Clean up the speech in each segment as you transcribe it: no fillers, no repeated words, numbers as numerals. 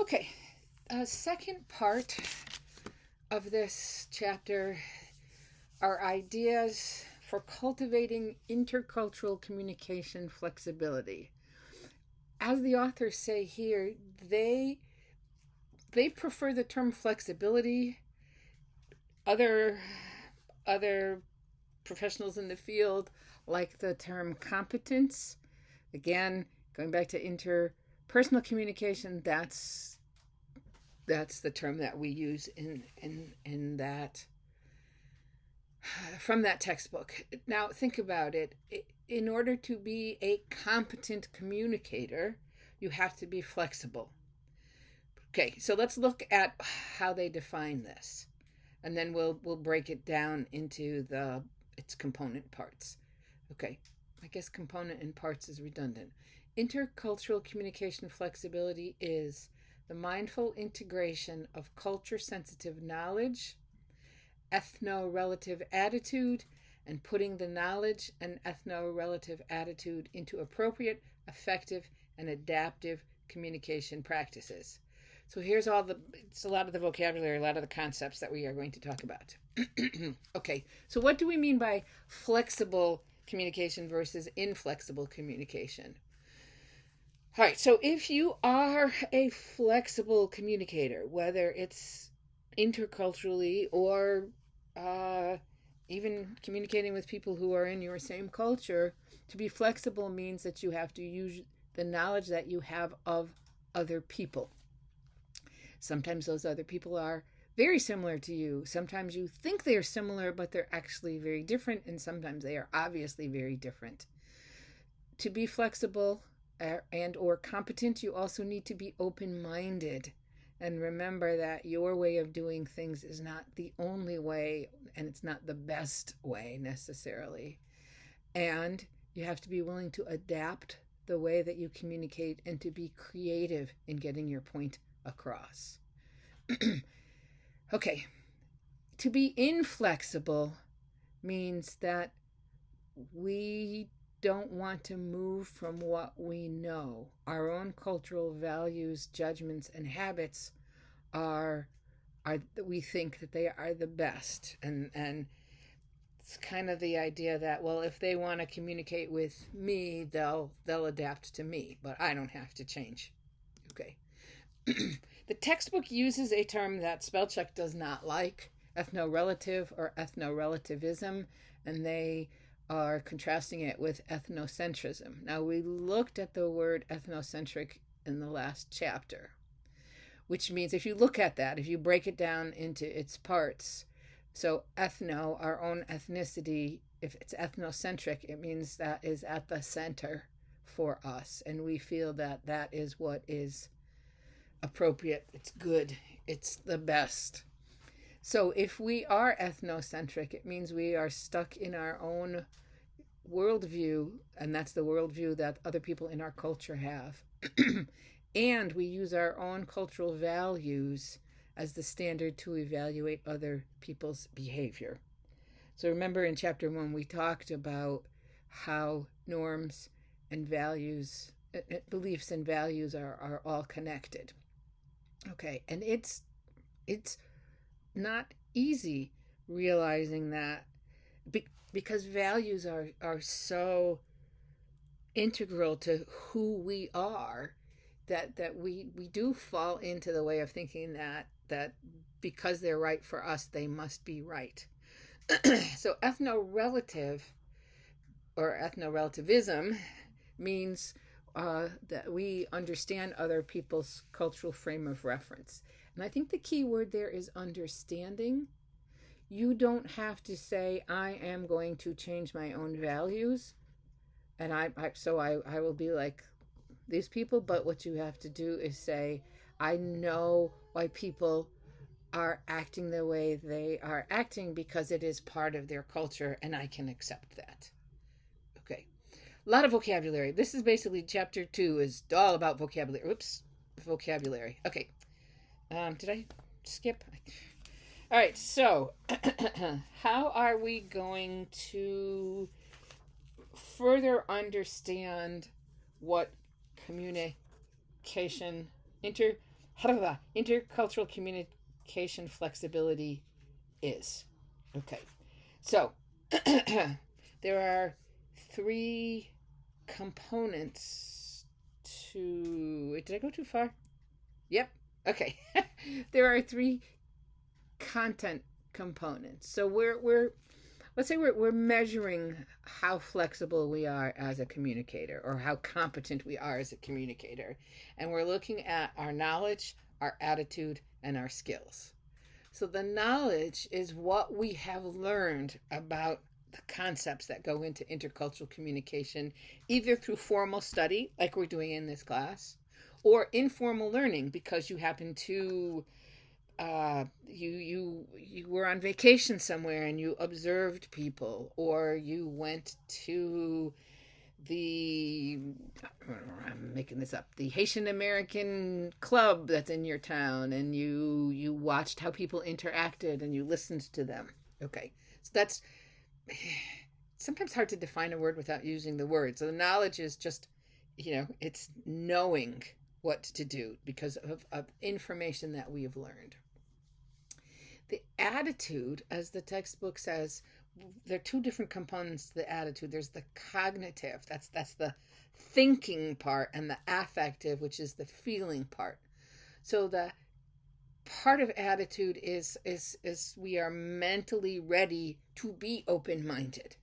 Okay, second part of this chapter are ideas for cultivating intercultural communication flexibility. As the authors say here, they prefer the term flexibility. Other professionals in the field like the term competence. Again, going back to interpersonal communication, that's the term that we use in that from that textbook. Now think about it. In order to be a competent communicator, you have to be flexible. Okay, so let's look at how they define this, and then we'll break it down into its component parts. Okay, I guess component and parts is redundant. Intercultural communication flexibility is the mindful integration of culture-sensitive knowledge, ethno-relative attitude, and putting the knowledge and ethno-relative attitude into appropriate, effective, and adaptive communication practices. So here's it's a lot of the vocabulary, a lot of the concepts that we are going to talk about. Okay, so what do we mean by flexible communication versus inflexible communication? All right, so if you are a flexible communicator, whether it's interculturally or even communicating with people who are in your same culture, to be flexible means that you have to use the knowledge that you have of other people. Sometimes those other people are very similar to you. Sometimes you think they're similar, but they're actually very different, and sometimes they are obviously very different. To be flexible and or competent, you also need to be open-minded. And remember that your way of doing things is not the only way, and it's not the best way necessarily. And you have to be willing to adapt the way that you communicate and to be creative in getting your point across. Okay, to be inflexible means that we don't want to move from what we know. Our own cultural values, judgments, and habits are we think that they are the best, and it's kind of the idea that, well, if they want to communicate with me, they'll adapt to me, but I don't have to change. Okay. The textbook uses a term that Spellcheck does not like, ethno-relative or ethno-relativism, and they are contrasting it with ethnocentrism. Now, we looked at the word ethnocentric in the last chapter, which means if you look at that, if you break it down into its parts, so ethno, our own ethnicity, if it's ethnocentric, it means that is at the center for us, and we feel that that is what is appropriate, it's good, it's the best. So if we are ethnocentric, it means we are stuck in our own worldview, and that's the worldview that other people in our culture have. And we use our own cultural values as the standard to evaluate other people's behavior. So remember in chapter 1, we talked about how norms and values, beliefs and values are all connected. Okay, and it's not easy realizing that because values are so integral to who we are that we do fall into the way of thinking that because they're right for us, they must be right. So ethno-relative or ethno-relativism means that we understand other people's cultural frame of reference. And I think the key word there is understanding. You don't have to say, I am going to change my own values, and I will be like these people, but what you have to do is say, I know why people are acting the way they are acting because it is part of their culture, and I can accept that. Okay. A lot of vocabulary. This is basically chapter 2 is all about vocabulary. Oops, vocabulary. Okay. Did I skip? All right, so how are we going to further understand what communication, intercultural communication flexibility is. Okay, so there are three components to. Wait, did I go too far? Yep. Okay. There are three content components. So we're let's say we're measuring how flexible we are as a communicator or how competent we are as a communicator, and we're looking at our knowledge, our attitude, and our skills. So the knowledge is what we have learned about the concepts that go into intercultural communication, either through formal study, like we're doing in this class, or informal learning because you happen to you were on vacation somewhere and you observed people, or you went to the I'm making this up, the Haitian American club that's in your town, and you watched how people interacted and you listened to them. Okay, so that's sometimes hard to define a word without using the word. So the knowledge is just, it's knowing what to do because of information that we have learned. The attitude, as the textbook says, there are two different components to the attitude. There's the cognitive, that's the thinking part, and the affective, which is the feeling part. So the part of attitude is we are mentally ready to be open-minded,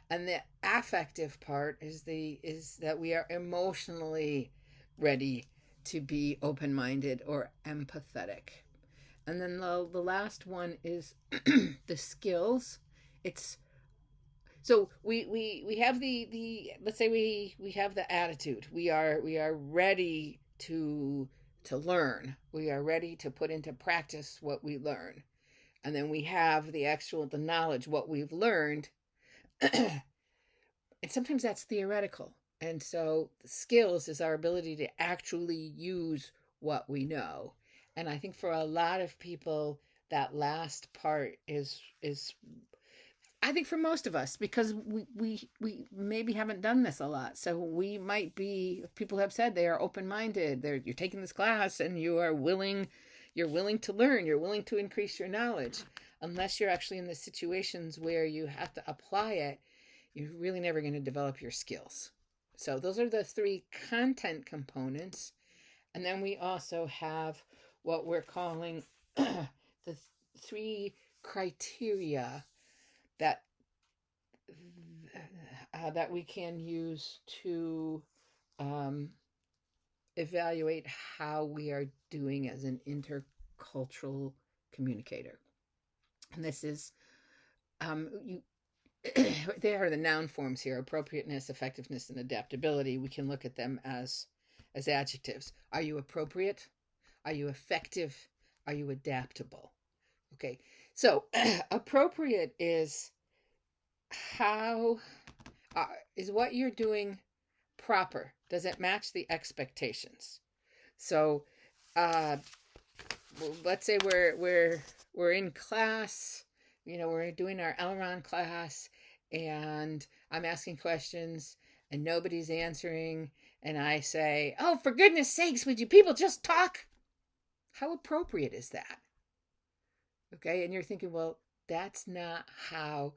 and the affective part is that we are emotionally ready to be open-minded or empathetic. And then the last one is the skills. It's so we have the let's say we have the attitude. We are ready to learn. We are ready to put into practice what we learn. And then we have the knowledge, what we've learned. And sometimes that's theoretical. And so the skills is our ability to actually use what we know. And I think for a lot of people, that last part is I think for most of us, because we maybe haven't done this a lot. So we might be, people have said they are open-minded. You're taking this class and you're willing to learn, you're willing to increase your knowledge. Unless you're actually in the situations where you have to apply it, you're really never going to develop your skills. So those are the three content components. And then we also have what we're calling the three criteria that we can use to evaluate how we are doing as an intercultural communicator. And this is they are the noun forms here: appropriateness, effectiveness, and adaptability. We can look at them as adjectives. Are you appropriate? Are you effective? Are you adaptable? Okay, so appropriate is how is what you're doing proper? Does it match the expectations? So let's say we're in class, we're doing our Elron class, and I'm asking questions and nobody's answering, and I say, "Oh, for goodness sakes, would you people just talk?" How appropriate is that? Okay, and you're thinking, well, that's not how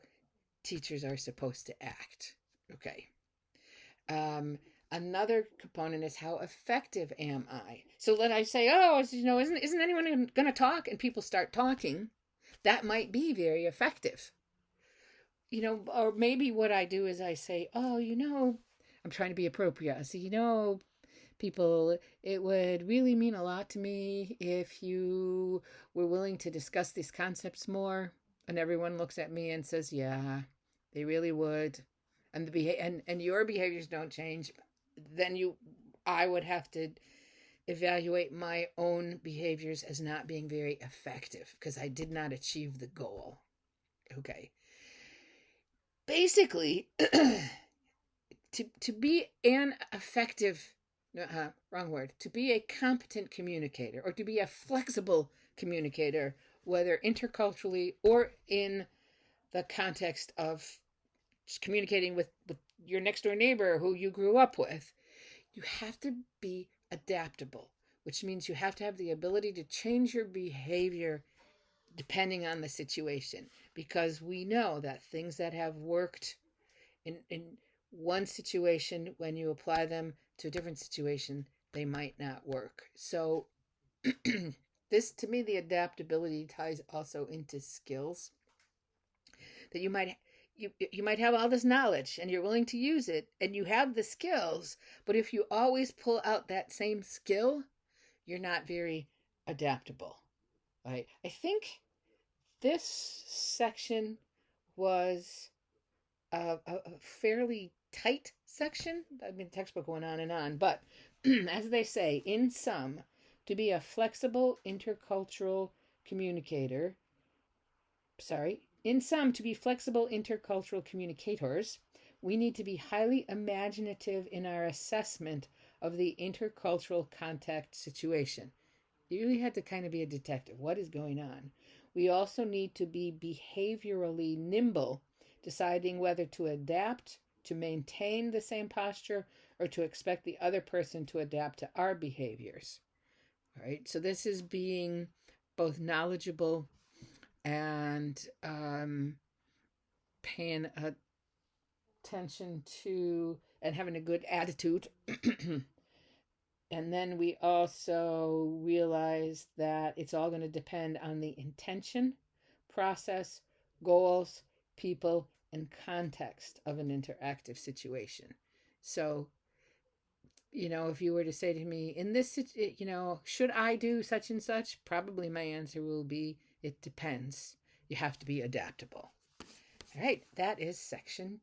teachers are supposed to act. Okay. Another component is how effective am I? So let I say, "Oh, isn't anyone going to talk?" And people start talking. That might be very effective. Or maybe what I do is I say, "Oh, I'm trying to be appropriate. I say, people, it would really mean a lot to me if you were willing to discuss these concepts more." And everyone looks at me and says, "Yeah, they really would." And and your behaviors don't change. Then I would have to evaluate my own behaviors as not being very effective because I did not achieve the goal. Okay. Basically, to be an effective, wrong word, to be a competent communicator or to be a flexible communicator, whether interculturally or in the context of just communicating with your next door neighbor who you grew up with, you have to be adaptable, which means you have to have the ability to change your behavior depending on the situation, because we know that things that have worked in one situation, when you apply them to a different situation, they might not work. So this, to me, the adaptability ties also into skills, that you might have all this knowledge and you're willing to use it and you have the skills, but if you always pull out that same skill, you're not very adaptable. Right? I think this section was a fairly tight section. I mean, textbook went on and on, but as they say, in sum, to be a flexible intercultural communicator, in sum, to be flexible intercultural communicators, we need to be highly imaginative in our assessment of the intercultural contact situation. You really had to kind of be a detective. What is going on? We also need to be behaviorally nimble, deciding whether to adapt to maintain the same posture or to expect the other person to adapt to our behaviors. All right, so this is being both knowledgeable and paying attention to and having a good attitude. And then we also realize that it's all going to depend on the intention, process, goals, people, and context of an interactive situation. So, if you were to say to me, in this, should I do such and such? Probably my answer will be, it depends. You have to be adaptable. All right, that is section